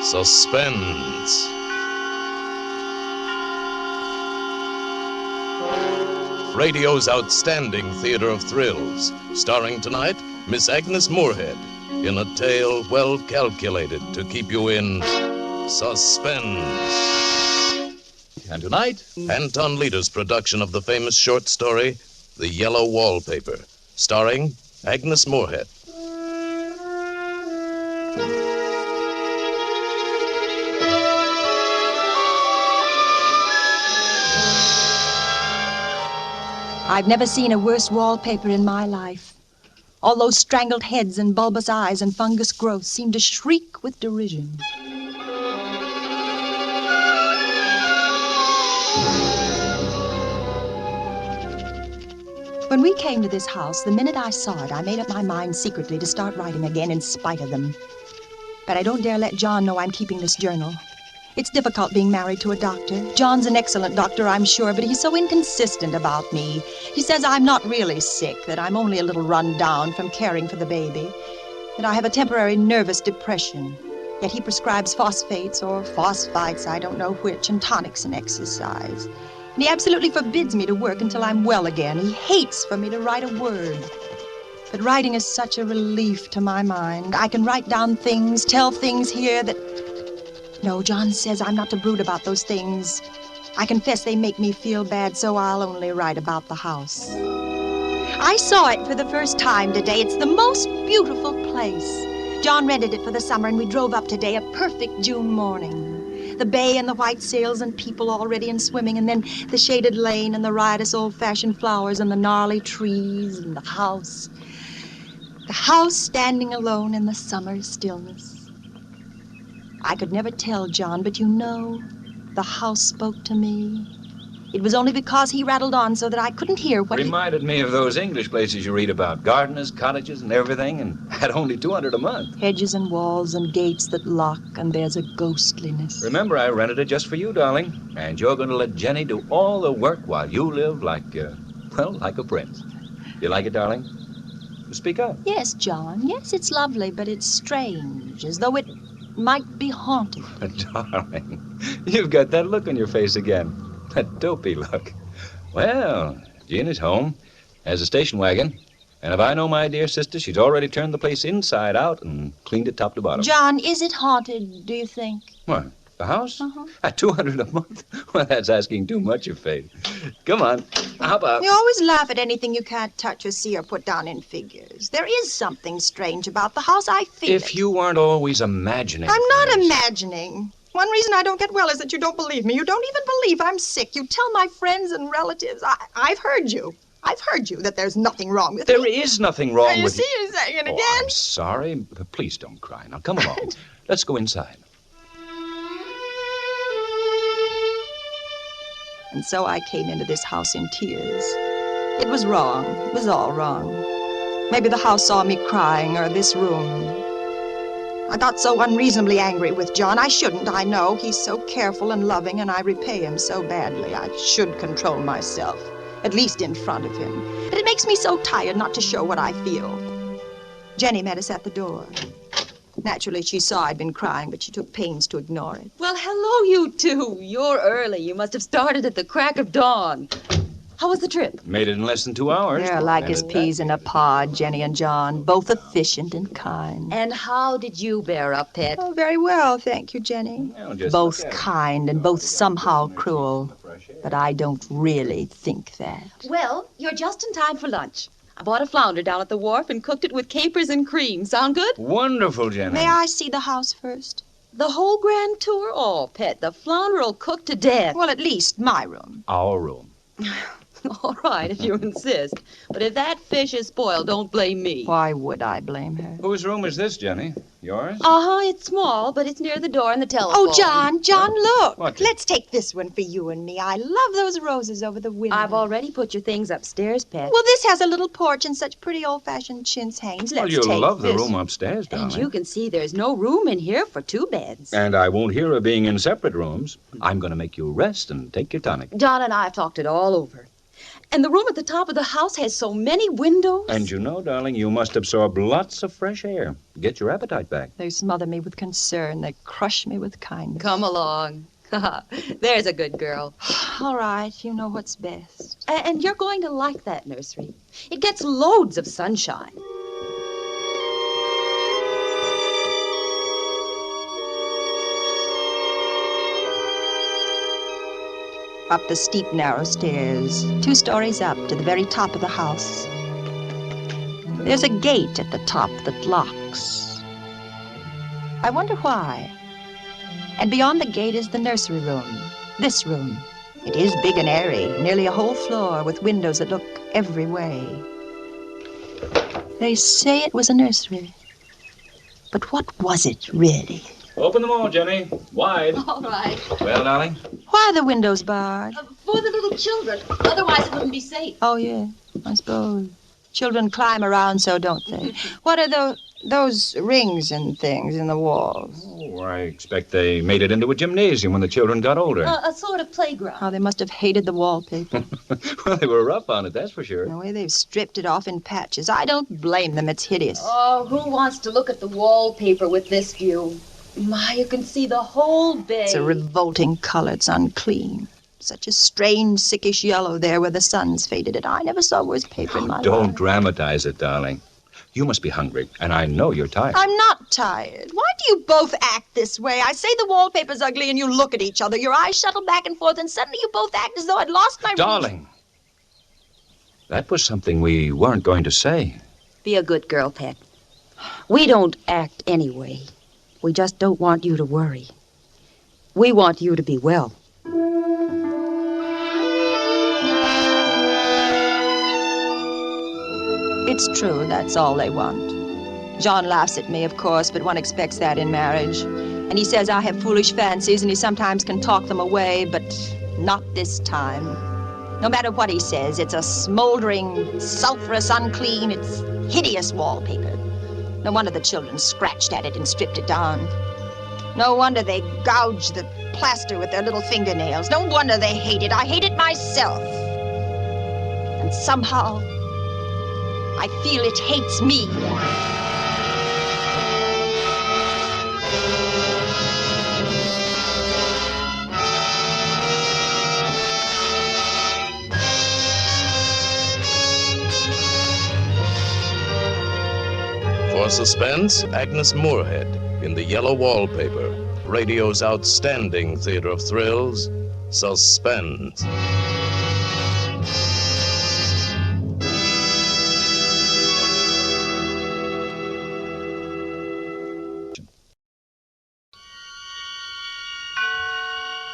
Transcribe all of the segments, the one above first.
Suspense. Radio's outstanding theater of thrills, starring tonight Miss Agnes Moorehead in a tale well calculated to keep you in suspense. And tonight, Anton Leader's production of the famous short story, The Yellow Wallpaper, starring Agnes Moorehead. I've never seen a worse wallpaper in my life. All those strangled heads and bulbous eyes and fungus growths seem to shriek with derision. When we came to this house, the minute I saw it, I made up my mind secretly to start writing again in spite of them. But I don't dare let John know I'm keeping this journal. It's difficult being married to a doctor. John's an excellent doctor, I'm sure, but he's so inconsistent about me. He says I'm not really sick, that I'm only a little run down from caring for the baby, that I have a temporary nervous depression. Yet he prescribes phosphates or phosphites, I don't know which, and tonics and exercise. And he absolutely forbids me to work until I'm well again. He hates for me to write a word. But writing is such a relief to my mind. I can write down things, tell things here that... No, John says I'm not to brood about those things. I confess they make me feel bad, so I'll only write about the house. I saw it for the first time today. It's the most beautiful place. John rented it for the summer, and we drove up today, a perfect June morning. The bay and the white sails and people already in swimming, and then the shaded lane and the riotous old-fashioned flowers and the gnarly trees and the house. The house standing alone in the summer stillness. I could never tell John, but you know, the house spoke to me. It was only because he rattled on so that I couldn't hear what reminded me of those English places you read about. Gardeners, cottages, and everything, and at only $200 a month. Hedges and walls and gates that lock, and there's a ghostliness. Remember, I rented it just for you, darling. And you're going to let Jenny do all the work while you live like a prince. You like it, darling? Speak up. Yes, John. Yes, it's lovely, but it's strange, as though it might be haunted. Darling, you've got that look on your face again. That dopey look. Well, Jean is home, has a station wagon, and if I know my dear sister, she's already turned the place inside out and cleaned it top to bottom. John, is it haunted, do you think? What, the house? Uh-huh. At $200 a month? Well, that's asking too much of fate. Come on, how about... You always laugh at anything you can't touch or see or put down in figures. There is something strange about the house. I feel If it. you weren't always imagining I'm not things. imagining. One reason I don't get well is that you don't believe me. You don't even believe I'm sick. You tell my friends and relatives. I've heard you. I've heard you that there's nothing wrong with me. There is nothing wrong You with see, you're saying it Oh, again. I'm sorry. But please don't cry. Now, come along. Let's go inside. And so I came into this house in tears. It was wrong. It was all wrong. Maybe the house saw me crying, or this room. I got so unreasonably angry with John. I shouldn't, I know. He's so careful and loving, and I repay him so badly. I should control myself, at least in front of him. But it makes me so tired not to show what I feel. Jenny met us at the door. Naturally, she saw I'd been crying, but she took pains to ignore it. Well, hello, you two. You're early. You must have started at the crack of dawn. How was the trip? Made it in less than 2 hours. They're like as peas in a pod, Jenny and John, both efficient and kind. And how did you bear up, Pet? Oh, very well, thank you, Jenny. Well, just Both look at it. kind and both somehow cruel. But I don't really think that. Well, you're just in time for lunch. I bought a flounder down at the wharf and cooked it with capers and cream. Sound good? Wonderful, Jenny. May I see the house first? The whole grand tour? Oh, Pet, the flounder'll cook to death. Well, at least my room. Our room. All right, if you insist. But if that fish is spoiled, don't blame me. Why would I blame her? Whose room is this, Jenny? Yours? Uh-huh, it's small, but it's near the door and the telephone. Oh, John, look. What? Let's take this one for you and me. I love those roses over the window. I've already put your things upstairs, Pet. Well, this has a little porch and such pretty old-fashioned chintz hangings. Well, Let's you'll take love the this. room upstairs, darling. And you can see there's no room in here for 2 beds. And I won't hear of being in separate rooms. I'm going to make you rest and take your tonic. John and I have talked it all over. And the room at the top of the house has so many windows. And you know, darling, you must absorb lots of fresh air. Get your appetite back. They smother me with concern. They crush me with kindness. Come along. There's a good girl. All right, you know what's best. And you're going to like that nursery. It gets loads of sunshine. Up the steep, narrow stairs, 2 stories up to the very top of the house. There's a gate at the top that locks. I wonder why. And beyond the gate is the nursery room. This room. It is big and airy, nearly a whole floor with windows that look every way. They say it was a nursery. But what was it, really? Open them all, Jenny. Wide. All right. Well, darling? Why are the windows barred? For the little children. Otherwise it wouldn't be safe. Oh, yeah, I suppose. Children climb around so, don't they? What are those rings and things in the walls? Oh, I expect they made it into a gymnasium when the children got older. A sort of playground. How they must have hated the wallpaper. Well, they were rough on it, that's for sure. The way they've stripped it off in patches. I don't blame them. It's hideous. Oh, who wants to look at the wallpaper with this view? My, you can see the whole bay. It's a revolting color. It's unclean. Such a strange, sickish yellow there where the sun's faded it. I never saw worse paper in my life. Don't dramatize it, darling. You must be hungry, and I know you're tired. I'm not tired. Why do you both act this way? I say the wallpaper's ugly and you look at each other. Your eyes shuttle back and forth and suddenly you both act as though I'd lost my Darling, that was something we weren't going to say. Be a good girl, Pet. We don't act anyway. We just don't want you to worry. We want you to be well. It's true, that's all they want. John laughs at me, of course, but one expects that in marriage. And he says I have foolish fancies and he sometimes can talk them away, but not this time. No matter what he says, it's a smoldering, sulfurous, unclean, it's hideous wallpaper. No wonder the children scratched at it and stripped it down. No wonder they gouged the plaster with their little fingernails. No wonder they hate it. I hate it myself. And somehow, I feel it hates me. For Suspense, Agnes Moorehead in the yellow wallpaper. Radio's outstanding theater of thrills, Suspense.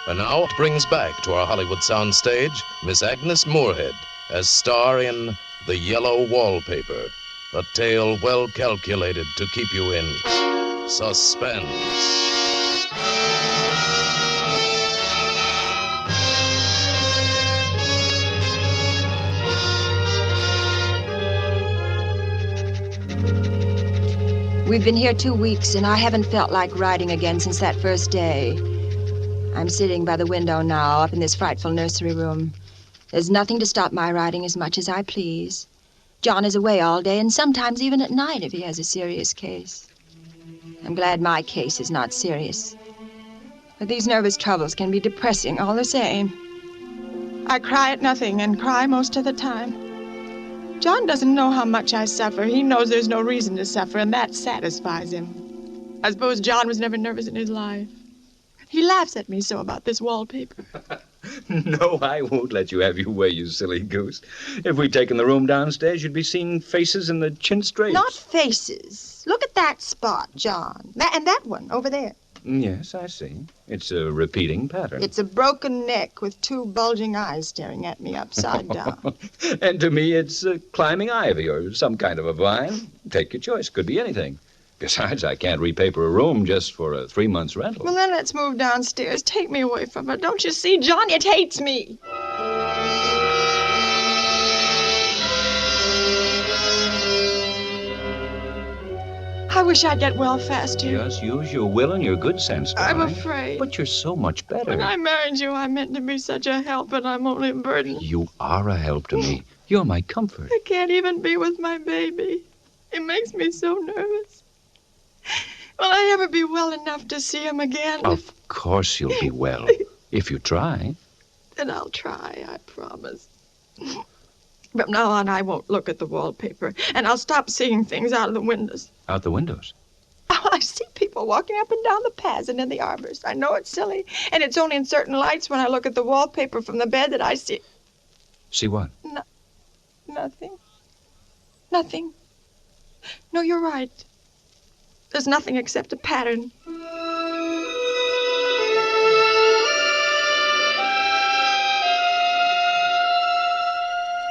And now it brings back to our Hollywood soundstage Miss Agnes Moorehead as star in The Yellow Wallpaper, a tale well calculated to keep you in suspense. We've been here 2 weeks, and I haven't felt like riding again since that first day. I'm sitting by the window now, up in this frightful nursery room. There's nothing to stop my riding as much as I please. John is away all day, and sometimes even at night if he has a serious case. I'm glad my case is not serious. But these nervous troubles can be depressing all the same. I cry at nothing and cry most of the time. John doesn't know how much I suffer. He knows there's no reason to suffer, and that satisfies him. I suppose John was never nervous in his life. He laughs at me so about this wallpaper. No, I won't let you have your way, you silly goose. If we'd taken the room downstairs, you'd be seeing faces in the chintz drapes. Not faces. Look at that spot, John. And that one over there. Yes, I see. It's a repeating pattern. It's a broken neck with 2 bulging eyes staring at me upside down. And to me, it's climbing ivy or some kind of a vine. Take your choice. Could be anything. Besides, I can't repaper a room just for a 3 months rental. Well, then let's move downstairs. Take me away from her. Don't you see, John? It hates me. I wish I'd get well faster. Just use your will and your good sense, I'm darling. afraid. But you're so much better. When I married you, I meant to be such a help, and I'm only a burden. You are a help to me. You're my comfort. I can't even be with my baby. It makes me so nervous. Will I ever be well enough to see him again? Of course you'll be well, if you try. Then I'll try, I promise. From now on, I won't look at the wallpaper, and I'll stop seeing things out of the windows. Out the windows? Oh, I see people walking up and down the paths and in the arbors. I know it's silly, and it's only in certain lights when I look at the wallpaper from the bed that I see... See what? Nothing. Nothing. No, you're right. There's nothing except a pattern.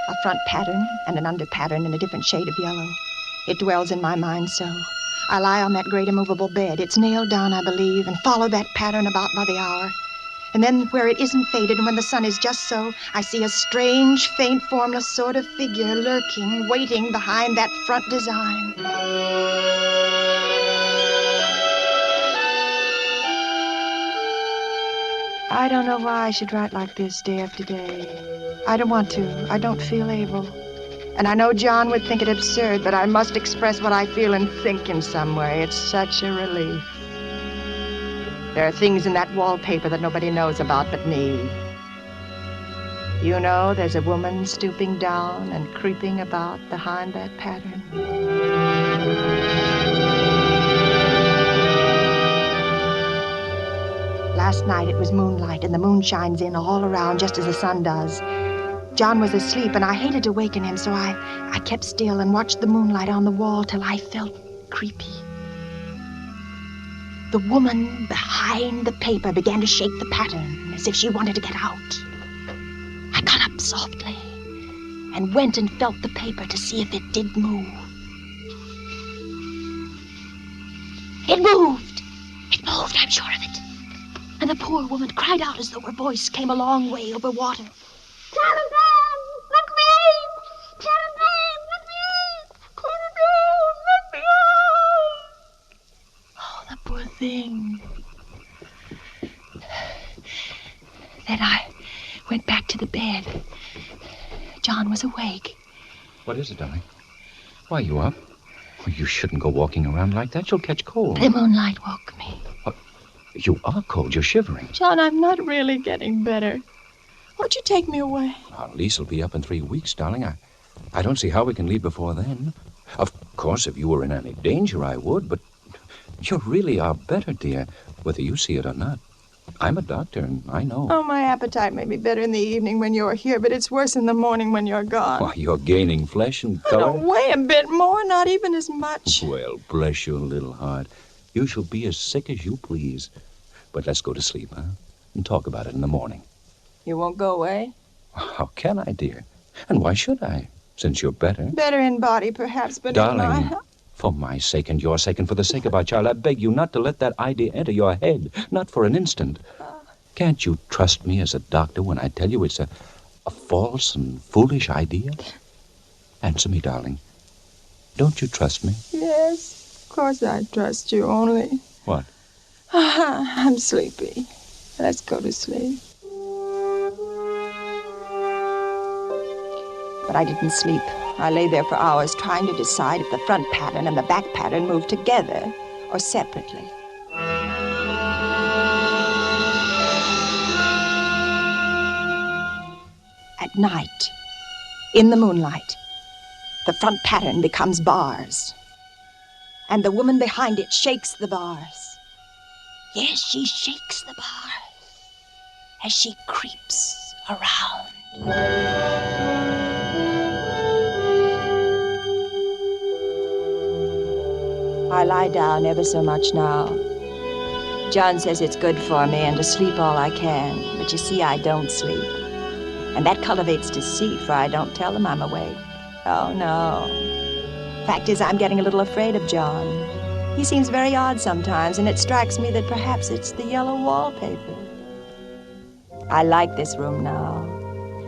A front pattern and an under pattern in a different shade of yellow. It dwells in my mind so. I lie on that great immovable bed. It's nailed down, I believe, and follow that pattern about by the hour. And then where it isn't faded and when the sun is just so, I see a strange, faint, formless sort of figure lurking, waiting behind that front design. I don't know why I should write like this day after day. I don't want to. I don't feel able. And I know John would think it absurd, but I must express what I feel and think in some way. It's such a relief. There are things in that wallpaper that nobody knows about but me. You know, there's a woman stooping down and creeping about behind that pattern. Last night it was moonlight, and the moon shines in all around just as the sun does. John was asleep, and I hated to waken him, so I kept still and watched the moonlight on the wall till I felt creepy. The woman behind the paper began to shake the pattern as if she wanted to get out. I got up softly and went and felt the paper to see if it did move. It moved! It moved, I'm sure of it. And the poor woman cried out as though her voice came a long way over water. Telegram! Let me in! Telegram! Let me in! Telegram! Let me in! Oh, the poor thing. Then I went back to the bed. John was awake. What is it, darling? Why, you up? Well, you shouldn't go walking around like that. You'll catch cold. The moonlight woke me. You are cold. You're shivering. John, I'm not really getting better. Won't you take me away? Our lease will be up in 3 weeks, darling. I don't see how we can leave before then. Of course, if you were in any danger, I would, but you really are better, dear, whether you see it or not. I'm a doctor, and I know. Oh, my appetite may be better in the evening when you're here, but it's worse in the morning when you're gone. Why, you're gaining flesh and I color. don't weigh a bit more, not even as much. Well, bless your little heart. You shall be as sick as you please. But let's go to sleep, huh? And talk about it in the morning. You won't go away? How can I, dear? And why should I, since you're better? Better in body, perhaps, but Darling, in my... for my sake and your sake and for the sake of our child, I beg you not to let that idea enter your head, not for an instant. Can't you trust me as a doctor when I tell you it's a false and foolish idea? Answer me, darling. Don't you trust me? Yes, of course I trust you, only... What? I'm sleepy. Let's go to sleep. But I didn't sleep. I lay there for hours trying to decide if the front pattern and the back pattern moved together or separately. At night, in the moonlight, the front pattern becomes bars. And the woman behind it shakes the bars. Yes, she shakes the bars as she creeps around. I lie down ever so much now. John says it's good for me and to sleep all I can, but you see, I don't sleep. And that cultivates deceit, for I don't tell him I'm awake. Oh, no. Fact is, I'm getting a little afraid of John. He seems very odd sometimes, and it strikes me that perhaps it's the yellow wallpaper. I like this room now,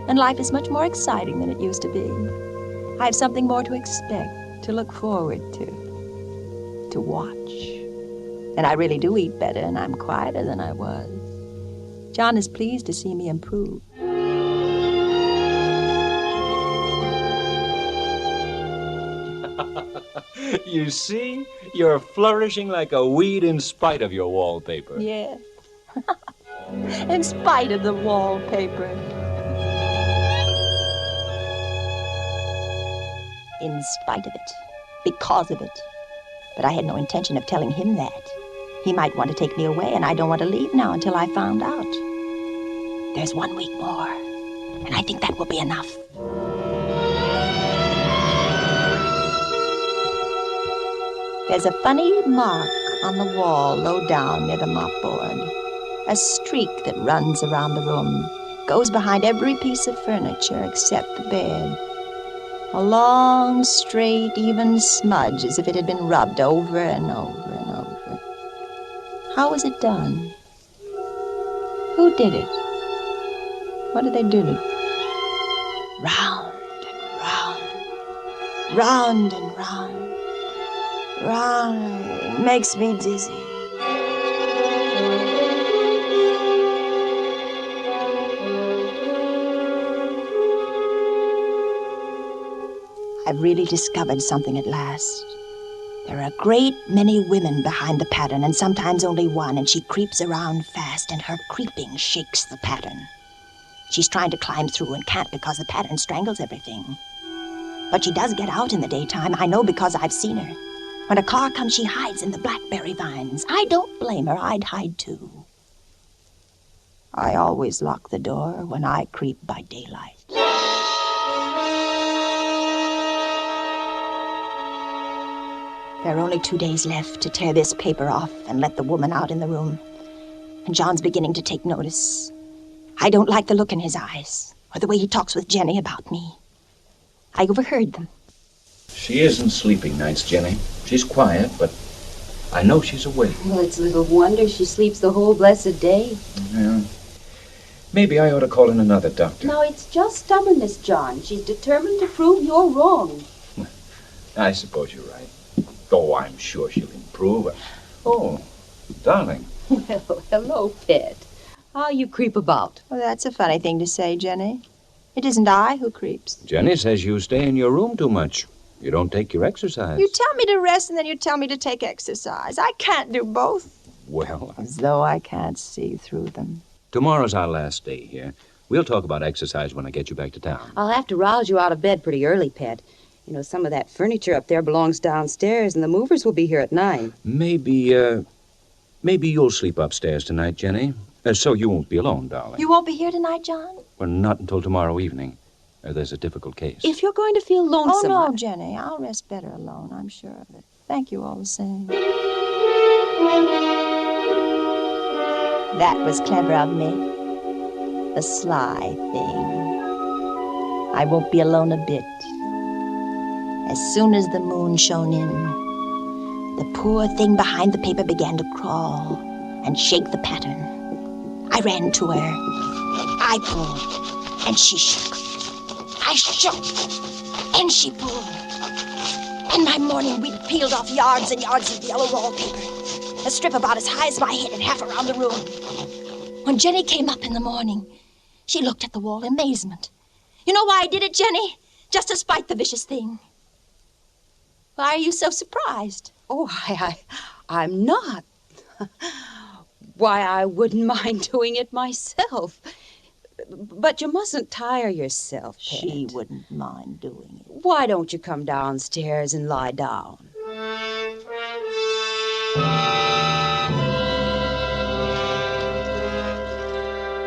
and life is much more exciting than it used to be. I have something more to expect, to look forward to. to watch. And I really do eat better, and I'm quieter than I was. John is pleased to see me improve. You see? You're flourishing like a weed in spite of your wallpaper. Yeah. In spite of the wallpaper. In spite of it. Because of it. But I had no intention of telling him that. He might want to take me away, and I don't want to leave now until I found out. There's 1 week more, and I think that will be enough. There's a funny mark on the wall low down near the mopboard. A streak that runs around the room, goes behind every piece of furniture except the bed. A long, straight, even smudge, as if it had been rubbed over and over and over. How was it done? Who did it? What did they do? Round and round. Round and round. Round. It makes me dizzy. I've really discovered something at last. There are a great many women behind the pattern, and sometimes only one, and she creeps around fast, and her creeping shakes the pattern. She's trying to climb through and can't because the pattern strangles everything. But she does get out in the daytime. I know because I've seen her. When a car comes, she hides in the blackberry vines. I don't blame her. I'd hide too. I always lock the door when I creep by daylight. There are only 2 days left to tear this paper off and let the woman out in the room. And John's beginning to take notice. I don't like the look in his eyes, or the way he talks with Jenny about me. I overheard them. She isn't sleeping nights, Jenny. She's quiet, but I know she's awake. Well, it's little wonder she sleeps the whole blessed day. Yeah. Maybe I ought to call in another doctor. Now, it's just stubbornness, John. She's determined to prove you're wrong. I suppose you're right. Oh, I'm sure she'll improve. Oh, darling. Well, hello, pet. How you creep about? Well, that's a funny thing to say, Jenny. It isn't I who creeps. Jenny says you stay in your room too much. You don't take your exercise. You tell me to rest, and then you tell me to take exercise. I can't do both. Well, As though I can't see through them. tomorrow's our last day here. We'll talk about exercise when I get you back to town. I'll have to rouse you out of bed pretty early, pet. You know, some of that furniture up there belongs downstairs, and the movers will be here at 9. Maybe you'll sleep upstairs tonight, Jenny. So you won't be alone, darling. You won't be here tonight, John? Well, not until tomorrow evening. There's a difficult case. If you're going to feel Oh, lonesome... no, Jenny. I'll rest better alone. I'm sure of it. Thank you all the same. That was clever of me. The sly thing. I won't be alone a bit. As soon as the moon shone in, the poor thing behind the paper began to crawl and shake the pattern. I ran to her. I pulled, and she shook. I shook, and she pulled. And by morning, we'd peeled off yards and yards of yellow wallpaper, a strip about as high as my head and half around the room. When Jenny came up in the morning, she looked at the wall in amazement. You know why I did it, Jenny? Just to spite the vicious thing. Why are you so surprised? Oh, I'm not. Why, I wouldn't mind doing it myself. But you mustn't tire yourself, pet. She wouldn't mind doing it. Why don't you come downstairs and lie down?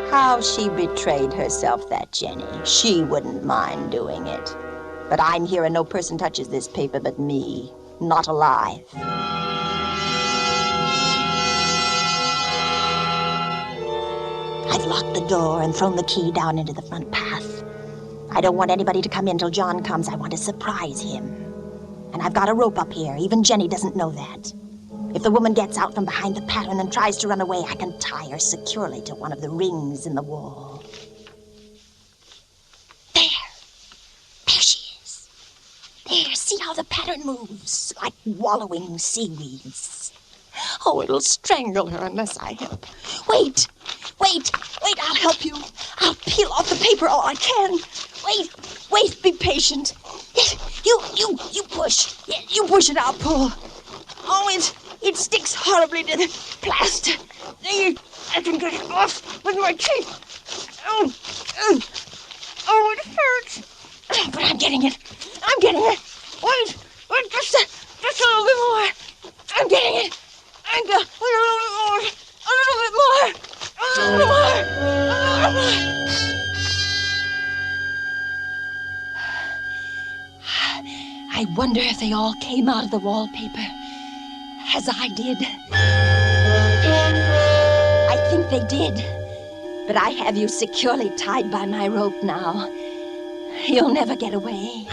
How she betrayed herself, that Jenny. She wouldn't mind doing it. But I'm here and no person touches this paper but me. Not alive. I've locked the door and thrown the key down into the front path. I don't want anybody to come in till John comes. I want to surprise him. And I've got a rope up here. Even Jenny doesn't know that. If the woman gets out from behind the pattern and tries to run away, I can tie her securely to one of the rings in the wall. There she is. There, see how the pattern moves, like wallowing seaweeds. Oh, it'll strangle her unless I help. Wait, I'll help you. I'll peel off the paper all I can. Wait, be patient. You push. You push and I'll pull. Oh, it sticks horribly to the plaster. There, I can get it off with my teeth. Oh, it hurts. But I'm getting it. Wait, just a little bit more. I'm getting it. A little bit more. I wonder if they all came out of the wallpaper, as I did. I think they did, but I have you securely tied by my rope now. You'll never get away.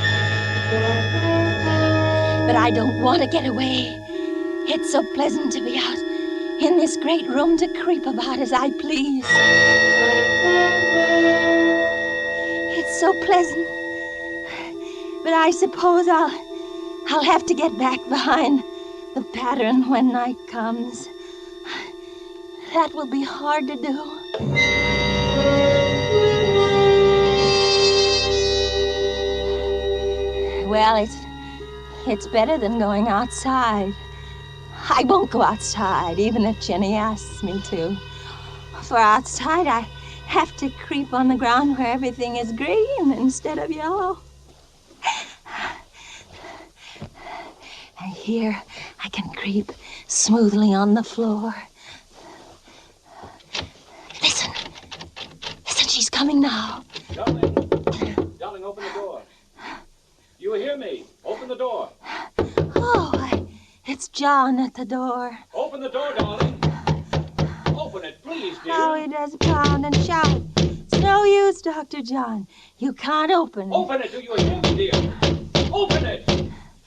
But I don't want to get away. It's so pleasant to be out in this great room to creep about as I please. It's so pleasant. But I suppose I'll have to get back behind the pattern when night comes. That will be hard to do. Well, it's better than going outside. I won't go outside, even if Jenny asks me to. For outside, I have to creep on the ground where everything is green instead of yellow. And here, I can creep smoothly on the floor. Listen, she's coming now. Darling, open the door. You hear me? Open the door. Oh, it's John at the door. Open the door, darling. Open it, please, dear. Oh, he does pound and shout. It's no use, Dr. John. You can't open it. Open it, do you hear me, dear? Open it!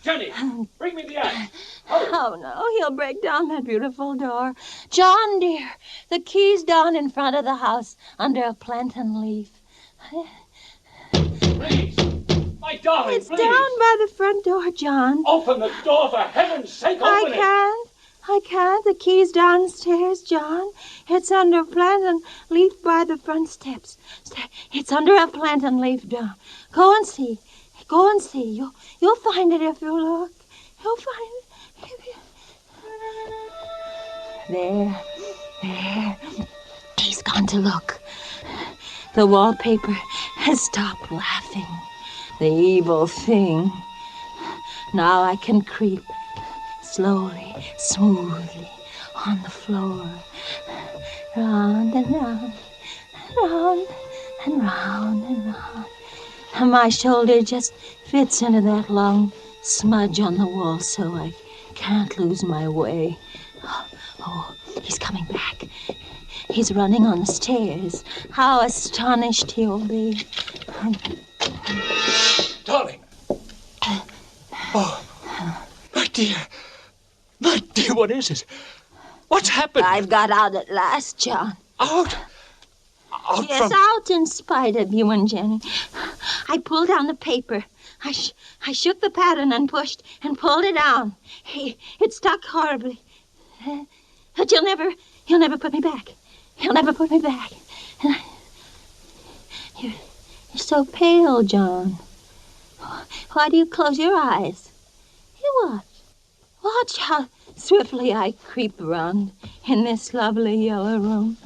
Jenny, bring me the axe. Oh, no, he'll break down that beautiful door. John, dear, the key's down in front of the house under a plantain leaf. Please, my darling, It's please. down by the front door, John. Open the door, for heaven's sake, open it. I can't. The key's downstairs, John. It's under a plantain leaf by the front steps. It's under a plantain leaf, John. Go and see. You'll find it if you look. You'll find it. There. He's gone to look. The wallpaper has stopped laughing. The evil thing. Now I can creep slowly, smoothly on the floor. Round and round, round and round and round. And my shoulder just fits into that long smudge on the wall so I can't lose my way. Oh, he's coming back. He's running on the stairs. How astonished he'll be. Darling. Oh, my dear, what is it? What's happened? I've got out at last, John. Out? Yes, out in spite of you and Jenny. I pulled down the paper. I shook the pattern and pushed and pulled it down. It stuck horribly. But he'll never put me back. He'll never put me back. And you're so pale, John. Why do you close your eyes? You watch. Watch how swiftly I creep around in this lovely yellow room.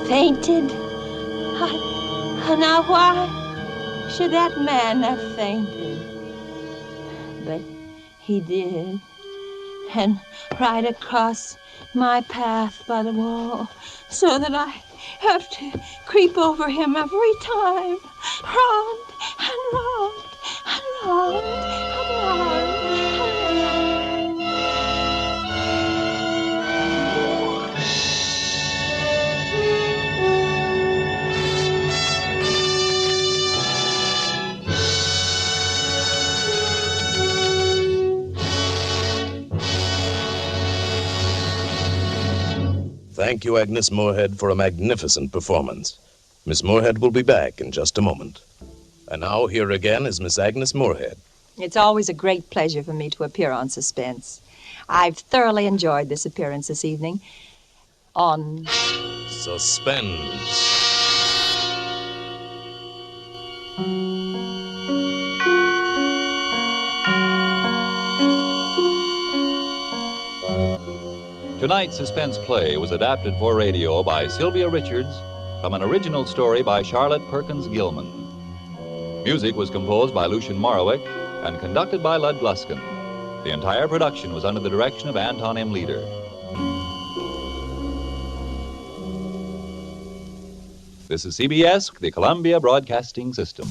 Fainted? Now why should that man have fainted? But he did. And right across my path by the wall, so that I have to creep over him every time. Round and round and round and round and round. Thank you, Agnes Moorehead, for a magnificent performance. Miss Moorehead will be back in just a moment. And now here again is Miss Agnes Moorehead. It's always a great pleasure for me to appear on Suspense. I've thoroughly enjoyed this appearance this evening on Suspense. Tonight's Suspense play was adapted for radio by Sylvia Richards from an original story by Charlotte Perkins Gilman. Music was composed by Lucien Morawick and conducted by Lud Gluskin. The entire production was under the direction of Anton M. Leader. This is CBS, the Columbia Broadcasting System.